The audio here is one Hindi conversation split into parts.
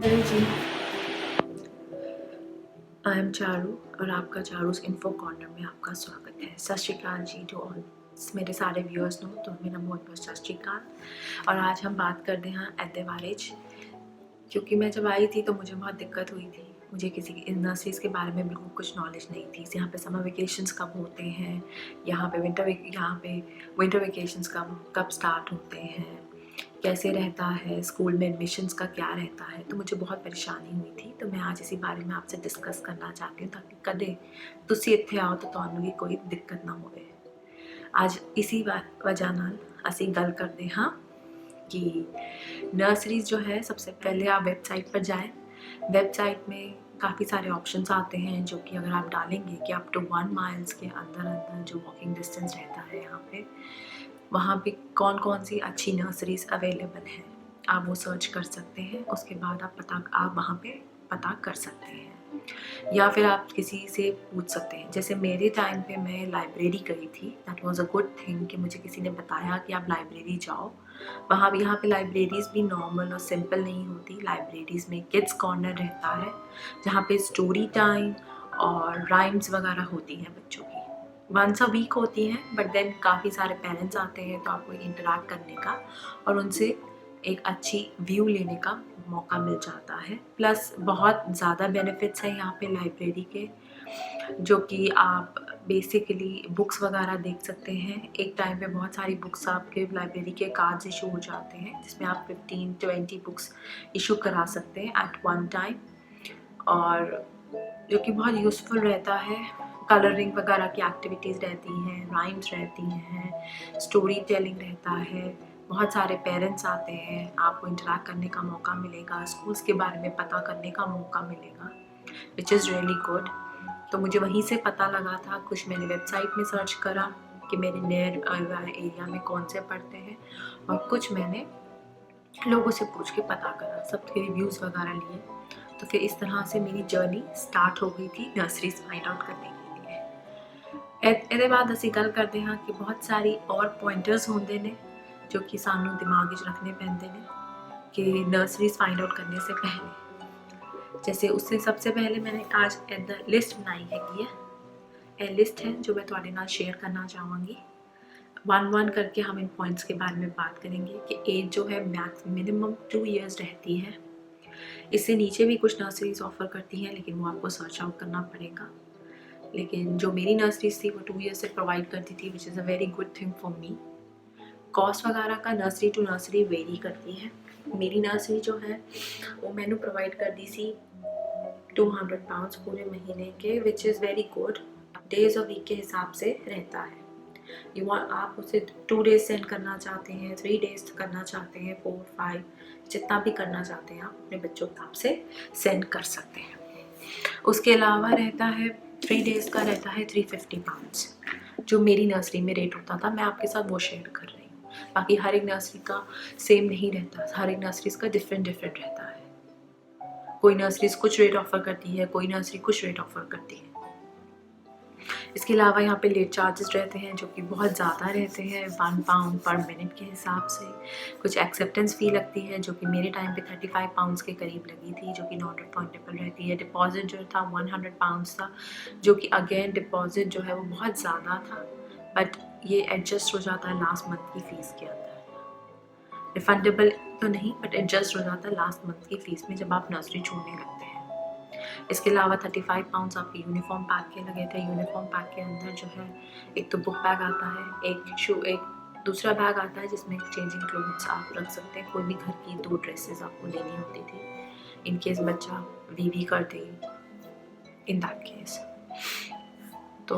हेलो जी, आई एम चारू और आपका चारूस इन्फो कॉर्नर में आपका स्वागत है। सत श्री अकाल जी टू ऑल मेरे सारे व्यूअर्स नो, तो मेरा बहुत बहुत सत श्री अकाल। और आज हम बात करते हैं एट द वारेज, क्योंकि मैं जब आई थी तो मुझे बहुत दिक्कत हुई थी। मुझे किसी नर्सरीज़ के बारे में बिल्कुल कुछ नॉलेज नहीं थी। यहाँ पे समर वेकेशंस कब होते हैं, यहाँ पे विंटर वेकेशंस कब स्टार्ट होते हैं, कैसे रहता है, स्कूल में एडमिशन्स का क्या रहता है। तो मुझे बहुत परेशानी हुई थी। तो मैं आज इसी बारे में आपसे डिस्कस करना चाहती हूँ, ताकि कदे तुसी इत्थे आओ तो तुहानू भी कोई दिक्कत ना होवे। आज इसी वजह नाल असीं गल करते हाँ कि नर्सरीज जो है, सबसे पहले आप वेबसाइट पर जाएं। वेबसाइट में काफ़ी सारे ऑप्शंस आते हैं, जो कि अगर आप डालेंगे कि अप टू 1 माइल्स के अंदर अंदर जो वॉकिंग डिस्टेंस रहता है यहाँ पे, वहाँ पे कौन कौन सी अच्छी नर्सरीज अवेलेबल हैं, आप वो सर्च कर सकते हैं। उसके बाद आप वहाँ पे पता कर सकते हैं, या फिर आप किसी से पूछ सकते हैं। जैसे मेरे टाइम पे मैं लाइब्रेरी गई थी, that was a good thing कि मुझे किसी ने बताया कि आप लाइब्रेरी जाओ। यहाँ पे लाइब्रेरीज़ भी नॉर्मल और सिंपल नहीं होती। लाइब्रेरीज़ में किड्स कॉर्नर रहता है, जहाँ पे स्टोरी टाइम और राइम्स वगैरह होती हैं बच्चों की। वंस अ वीक होती हैं, बट देन काफ़ी सारे पेरेंट्स आते हैं, तो आपको इंटरेक्ट करने का और उनसे एक अच्छी व्यू लेने का मौका मिल जाता है। प्लस बहुत ज़्यादा बेनिफिट्स हैं यहाँ पे लाइब्रेरी के, जो कि आप बेसिकली बुक्स वगैरह देख सकते हैं। एक टाइम पे बहुत सारी बुक्स आपके लाइब्रेरी के कार्ड्स इशू हो जाते हैं, जिसमें आप 15-20 बुक्स इशू करा सकते हैं एट वन टाइम, और जो कि बहुत यूज़फुल रहता है। कलरिंग वगैरह की एक्टिविटीज़ रहती हैं, राइम्स रहती हैं, स्टोरी टेलिंग रहता है। बहुत सारे पेरेंट्स आते हैं, आपको इंटरेक्ट करने का मौका मिलेगा, स्कूल्स के बारे में पता करने का मौका मिलेगा, विच इज़ रियली गुड। तो मुझे वहीं से पता लगा था। कुछ मैंने वेबसाइट में सर्च करा कि मेरे नियर एरिया में कौन से पढ़ते हैं, और कुछ मैंने लोगों से पूछ के पता करा, सबके रिव्यूज़ वगैरह लिए। तो फिर इस तरह से मेरी जर्नी स्टार्ट हो गई थी नर्सरीज फाइंड आउट करने के लिए। ਇਹਦੇ बाद ਅਸੀਂ ਗੱਲ ਕਰਦੇ ਹਾਂ कि बहुत सारी और पॉइंटर्स होंगे ने, जो कि सानू दिमाग में रखने पैंदे ने कि नर्सरीज फाइंड आउट करने से पहले। जैसे उससे सबसे पहले मैंने आज इधर लिस्ट बनाई हैगी है। ये लिस्ट है जो मैं थोड़े नाल शेयर करना चाहूँगी। 1-1 करके हम इन पॉइंट्स के बारे में बात करेंगे कि एज जो है मैक्स मिनिमम 2 इयर्स रहती है। इससे नीचे भी कुछ नर्सरीज ऑफर करती हैं, लेकिन वो आपको सर्च आउट करना पड़ेगा। लेकिन जो मेरी नर्सरीज थी वो 2 ईयर्स से प्रोवाइड करती थी, which is a very good thing for me. Cost वगैरह का नर्सरी टू नर्सरी वेरी करती है। मेरी नर्सरी जो है वो मैंने प्रोवाइड कर दी थी 200 पाउंड्स पूरे महीने के, which is very good. Days और वीक के हिसाब से रहता है। आप उसे 2 डेज सेंड करना चाहते हैं, 3 डेज करना चाहते हैं, 4-5, जितना भी करना चाहते हैं आप अपने बच्चों के हिसाब से सेंड कर सकते हैं। उसके अलावा रहता है 3 डेज़ का रहता है 350 पाउंड्स, जो मेरी नर्सरी में रेट होता था। मैं आपके साथ वो शेयर कर रही हूँ। बाकी हर एक नर्सरी का सेम नहीं रहता, हर एक नर्सरीज का डिफरेंट रहता है। कोई नर्सरीज कुछ रेट ऑफर करती है, कोई नर्सरी कुछ रेट ऑफर करती है। इसके अलावा यहाँ पे लेट चार्जेस रहते हैं, जो कि बहुत ज़्यादा रहते हैं, 1 पाउंड पर मिनट के हिसाब से। कुछ एक्सेप्टेंस फ़ी लगती है, जो कि मेरे टाइम पे 35 पाउंड्स के करीब लगी थी, जो कि नॉन रिफंडेबल रहती है। डिपॉजिट जो था 100 पाउंड्स था, जो कि अगेन डिपॉजिट जो है वो बहुत ज़्यादा था, बट ये एडजस्ट हो जाता है लास्ट मंथ की फ़ीस के अंदर। रिफंडेबल तो नहीं, बट एडजस्ट हो जाता है लास्ट मंथ की फ़ीस में जब आप नर्सरी छोड़ने लगते हैं। इसके अलावा 35 पाउंड्स आपके यूनिफॉर्म पैक के लगे थे। यूनिफॉर्म पैक के अंदर जो है एक तो बुक बैग आता है, एक दूसरा बैग आता है जिसमें चेंजिंग क्लोथ्स आप रख सकते हैं। कोई भी घर की 2 ड्रेसेस आपको लेनी होती थी, इन केस बच्चा वीवी कर दे, इन दैट केस। तो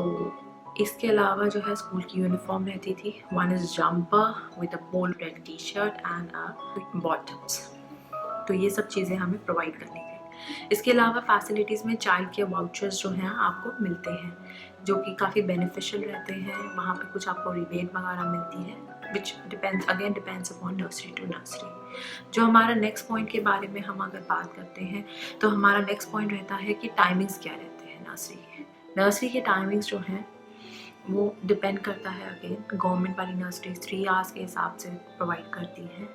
इसके अलावा जो है स्कूल की यूनिफॉर्म रहती थी। 1 is jumper with a bold red T shirt and bottoms. तो ये सब चीज़ें हमें प्रोवाइड करनी थी। इसके अलावा फैसिलिटीज़ में चाइल्ड केयर वाउचर्स जो हैं आपको मिलते हैं, जो कि काफ़ी बेनिफिशियल रहते हैं। वहाँ पे कुछ आपको रिबेट वगैरह मिलती है, which depends upon nursery to nursery. जो हमारा नेक्स्ट पॉइंट के बारे में हम अगर बात करते हैं, तो हमारा नेक्स्ट पॉइंट रहता है कि टाइमिंग्स क्या रहते हैं नर्सरी के। नर्सरी के टाइमिंग्स जो हैं वो डिपेंड करता है, अगेन गवर्नमेंट वाली नर्सरी 3 आवर्स के हिसाब से प्रोवाइड करती हैं।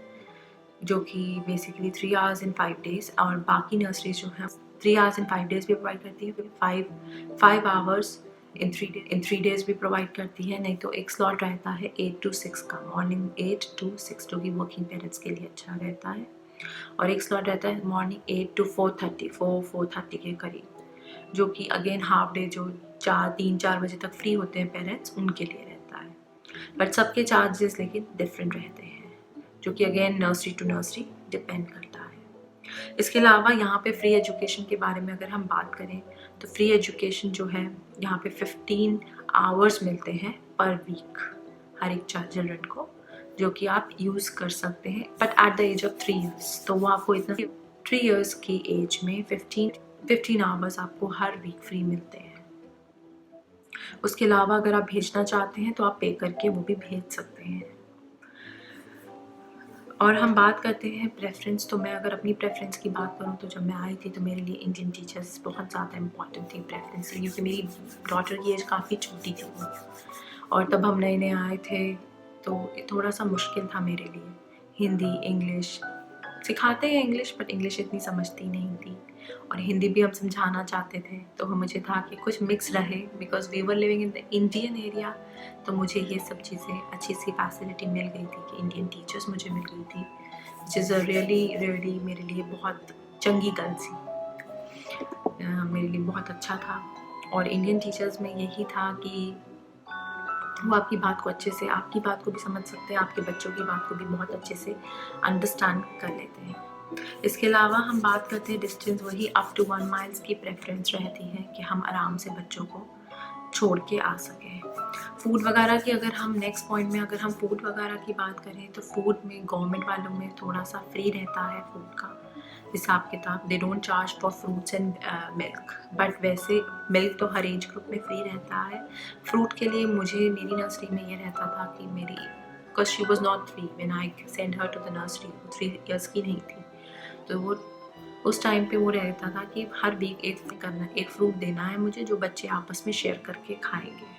जो कि बेसिकली 3 आवर्स इन 5 डेज़, और बाकी नर्सरीज जो हैं 3 आवर्स इन 5 डेज़ भी प्रोवाइड करती है, 5 आवर्स इन 3 डेज़ भी प्रोवाइड करती है। नहीं तो एक स्लॉट रहता है 8 to 6 का, मॉर्निंग 8 to 6, जो कि वर्किंग पेरेंट्स के लिए अच्छा रहता है। और एक स्लॉट रहता है मॉर्निंग 8 to 4:30 के करीब, जो कि अगेन हाफ डे, जो 3-4 बजे तक फ्री होते हैं पेरेंट्स, उनके लिए रहता है। बट सबके चार्जेस लेकिन डिफरेंट रहते हैं, जो कि again nursery to nursery depend करता है। इसके अलावा यहाँ पे फ्री एजुकेशन के बारे में अगर हम बात करें तो फ्री एजुकेशन जो है यहाँ पे 15 आवर्स मिलते हैं पर वीक हर एक चिल्ड्रन को, जो कि आप यूज़ कर सकते हैं, but at the age of 3 years. तो वो आपको इतना 3 ईयर्स की एज में 15 आवर्स आपको हर वीक फ्री मिलते हैं। उसके अलावा अगर आप भेजना चाहते हैं तो आप पे करके वो भी भेज सकते हैं। और हम बात करते हैं प्रेफरेंस, तो मैं अगर अपनी प्रेफरेंस की बात करूँ तो जब मैं आई थी तो मेरे लिए इंडियन टीचर्स बहुत ज़्यादा इम्पॉर्टेंट थी प्रेफरेंस से, क्योंकि मेरी डॉटर की एज काफ़ी छोटी थी और तब हम नए नए आए थे, तो थोड़ा सा मुश्किल था मेरे लिए। हिंदी इंग्लिश सिखाते हैं इंग्लिश, बट इंग्लिश इतनी समझती नहीं थी, और हिंदी भी हम समझाना चाहते थे, तो मुझे था कि कुछ मिक्स रहे, because we were living in the Indian area. तो मुझे ये सब चीज़ें अच्छी सी फैसिलिटी मिल गई थी कि इंडियन टीचर्स मुझे मिल गई थी, विच इज़ रियली मेरे लिए बहुत चंगी गल सी, मेरे लिए बहुत अच्छा था। और इंडियन टीचर्स में यही था कि वो आपकी बात को अच्छे से, आपकी बात को भी समझ सकते हैं, आपके बच्चों की बात को भी बहुत अच्छे से अंडरस्टैंड कर लेते हैं। इसके अलावा हम बात करते हैं डिस्टेंस, वही अप टू 1 माइल्स की प्रेफरेंस रहती है कि हम आराम से बच्चों को छोड़ के आ सकें। फूड वगैरह की अगर हम नेक्स्ट पॉइंट में अगर हम फूड वगैरह की बात करें तो फूड में गवर्नमेंट वालों में थोड़ा सा फ्री रहता है फूड का हिसाब किताब। They don't charge for fruits and milk, but वैसे मिल्क तो हर एज ग्रुप में फ्री रहता है। फ्रूट के लिए मुझे मेरी नर्सरी में ये रहता था कि मेरी, because she was not 3 when I send her to the nursery, 3 years की नहीं थी, तो वो उस टाइम पे वो रहता था कि हर वीक एक फ्रूट देना है मुझे, जो बच्चे आपस में शेयर करके खाएंगे।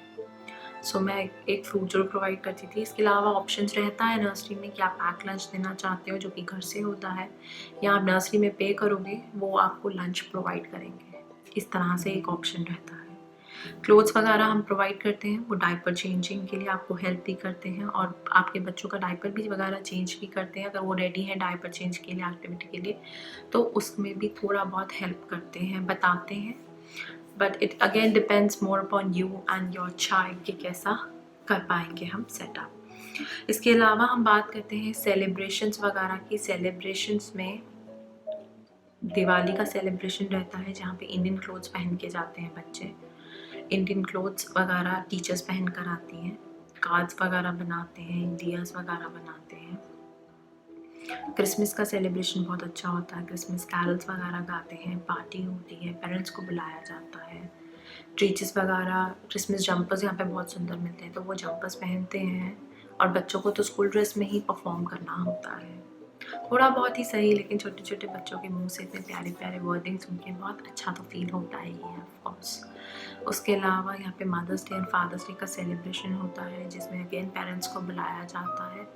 सो मैं एक फ्रूट जरूर प्रोवाइड करती थी। इसके अलावा ऑप्शंस रहता है नर्सरी में कि आप पैक लंच देना चाहते हो, जो कि घर से होता है, या आप नर्सरी में पे करोगे, वो आपको लंच प्रोवाइड करेंगे। इस तरह से एक ऑप्शन रहता है। क्लोथ्स वगैरह हम प्रोवाइड करते हैं, वो डायपर चेंजिंग के लिए आपको हेल्प भी करते हैं, और आपके बच्चों का डायपर भी वगैरह चेंज भी करते हैं अगर वो रेडी हैं डायपर चेंज के लिए, एक्टिविटी के लिए, तो उसमें भी थोड़ा बहुत हेल्प करते हैं, बताते हैं। But it again depends more upon you and your child कि कैसा कर पाएंगे हम सेटअप। इसके अलावा हम बात करते हैं सेलिब्रेशंस वगैरह की। सेलिब्रेशंस में दिवाली का सेलिब्रेशन रहता है, जहाँ पे इंडियन क्लोथ्स पहन के जाते हैं बच्चे, इंडियन क्लोथ्स वगैरह टीचर्स पहन कर आती हैं, कार्ड्स वगैरह बनाते हैं, दियास वगैरह बनाते हैं। क्रिसमस का सेलिब्रेशन बहुत अच्छा होता है, क्रिसमस कैरल्स वगैरह गाते हैं, पार्टी होती है, पेरेंट्स को बुलाया जाता है, टीचर्स वगैरह, क्रिसमस जंपर्स यहाँ पे बहुत सुंदर मिलते हैं, तो वो जंपर्स पहनते हैं, और बच्चों को तो स्कूल ड्रेस में ही परफॉर्म करना होता है। थोड़ा बहुत ही सही, लेकिन छोटे छोटे बच्चों के मुंह से इतने प्यारे प्यारे वर्डिंग सुन के बहुत अच्छा तो फील होता ही है ऑफकोर्स। उसके अलावा यहाँ पे mother's day and father's day का सेलिब्रेशन होता है, जिसमें अगेन पेरेंट्स को बुलाया जाता है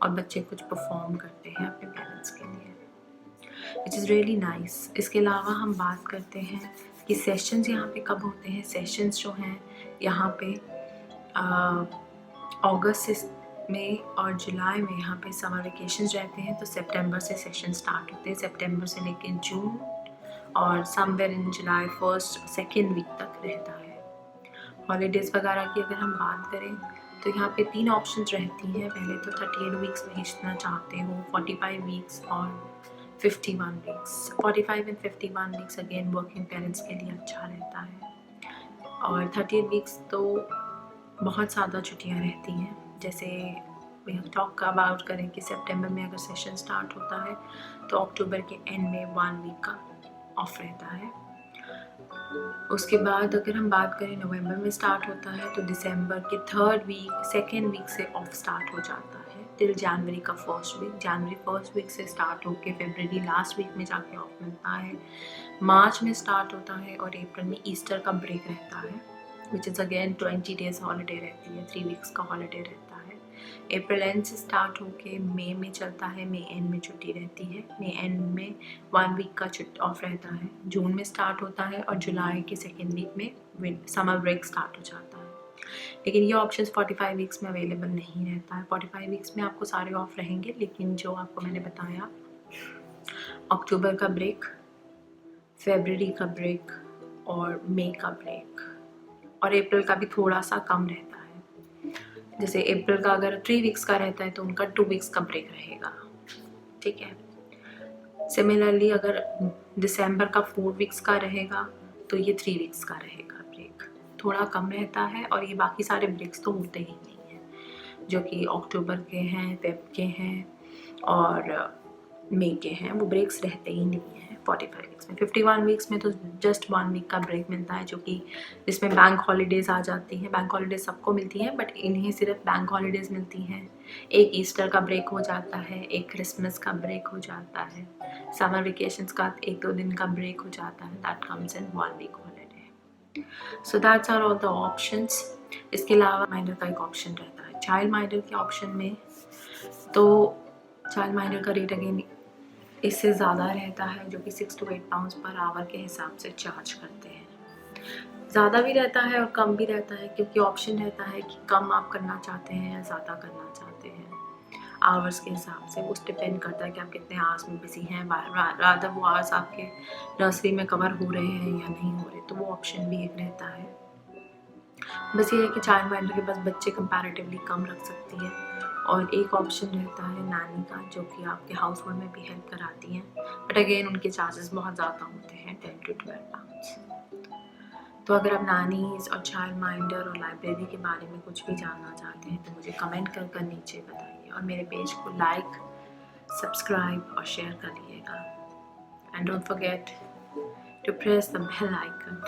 और बच्चे कुछ परफॉर्म करते हैं अपने पेरेंट्स के लिए, विच इज़ रियली नाइस। इसके अलावा हम बात करते हैं कि सेशंस यहाँ पे कब होते हैं। सेशंस जो हैं यहाँ पे अगस्त में और जुलाई में यहाँ पे समर वेकेशंस रहते हैं, तो सितंबर से सेशन स्टार्ट होते हैं, सितंबर से लेकर जून, और somewhere in July 1st-2nd week तक रहता है। हॉलीडेज़ वगैरह की अगर हम बात करें तो यहाँ पे 3 ऑप्शंस रहती हैं। पहले तो 38 वीक्स भेजना चाहते हो, 45 वीक्स और 51 weeks. 45 and 51 weeks again working parents के लिए अच्छा रहता है, और 38 वीक्स तो बहुत ज़्यादा छुट्टियाँ रहती हैं। जैसे टॉक अबाउट करें कि सितंबर में अगर सेशन स्टार्ट होता है तो अक्टूबर के एंड में 1 वीक का ऑफ रहता है। उसके बाद अगर हम बात करें नवंबर में स्टार्ट होता है, तो दिसंबर के 2nd वीक से ऑफ स्टार्ट हो जाता है टिल जनवरी का 1st वीक। जनवरी 1st वीक से स्टार्ट होके फरवरी लास्ट वीक में जाके ऑफ मिलता है। मार्च में स्टार्ट होता है और अप्रैल में ईस्टर का ब्रेक रहता है, which is again 20 days holiday रहती है, 3 वीक्स का हॉलीडे रहता है। अप्रैल एंड से स्टार्ट होके मई में चलता है, मई एंड में छुट्टी रहती है, मई एंड में 1 वीक का ऑफ रहता है, जून में स्टार्ट होता है और जुलाई के सेकेंड वीक में समर ब्रेक स्टार्ट हो जाता है। लेकिन ये ऑप्शंस 45 वीक्स में अवेलेबल नहीं रहता है। 45 वीक्स में आपको सारे ऑफ रहेंगे, लेकिन जो आपको मैंने बताया अक्टूबर का ब्रेक, फरवरी का ब्रेक और मई का ब्रेक और अप्रैल का भी थोड़ा सा कम रहता है। जैसे अप्रैल का अगर 3 वीक्स का रहता है तो उनका 2 वीक्स का ब्रेक रहेगा, ठीक है। सिमिलरली अगर दिसंबर का 4 वीक्स का रहेगा तो ये 3 वीक्स का रहेगा ब्रेक, थोड़ा कम रहता है। और ये बाकी सारे ब्रेक्स तो होते ही नहीं हैं, जो कि अक्टूबर के हैं, फेब के हैं और मई के हैं, वो ब्रेक्स रहते ही नहीं हैं 45 वीक्स में। 51 वीक्स में तो जस्ट 1 वीक का ब्रेक मिलता है, जो कि जिसमें बैंक हॉलीडेज़ आ जाती हैं। बैंक हॉलीडेज सबको मिलती हैं, बट इन्हें सिर्फ बैंक हॉलीडेज़ मिलती हैं। एक ईस्टर का ब्रेक हो जाता है, एक क्रिसमस का ब्रेक हो जाता है, समर वेकेशंस का 1-2 दिन का ब्रेक हो जाता है, that comes in 1 week holiday. So that's are all the options. इसके अलावा माइनर का एक ऑप्शन रहता है। चाइल्ड माइनर के ऑप्शन में तो चाइल्ड माइनर का रेट अगेन इससे ज़्यादा रहता है, जो कि 6 to 8 पाउंड्स पर आवर के हिसाब से चार्ज करते हैं। ज़्यादा भी रहता है और कम भी रहता है, क्योंकि ऑप्शन रहता है कि कम आप करना चाहते हैं या ज़्यादा करना चाहते हैं। आवर्स के हिसाब से वो डिपेंड करता है कि आप कितने आवर्स में बिजी हैं, रादर वो आवर्स आपके नर्सरी में कवर हो रहे हैं या नहीं हो रहे, तो वो ऑप्शन भी एक रहता है। बस ये है कि चाइल्ड माइनर के पास बच्चे कंपैरेटिवली कम रख सकती है। और एक ऑप्शन रहता है नानी का, जो कि आपके हाउस होल्ड में भी हेल्प कराती हैं, बट अगेन उनके चार्जेस बहुत ज़्यादा होते हैं, 10 to 12 पाउंड्स। तो अगर आप नानीज और चाइल्ड माइंडर और लाइब्रेरी के बारे में कुछ भी जानना चाहते हैं तो मुझे कमेंट कर नीचे बताइए, और मेरे पेज को लाइक, सब्सक्राइब और शेयर कर लीजिएगा। And don't forget to press the bell icon.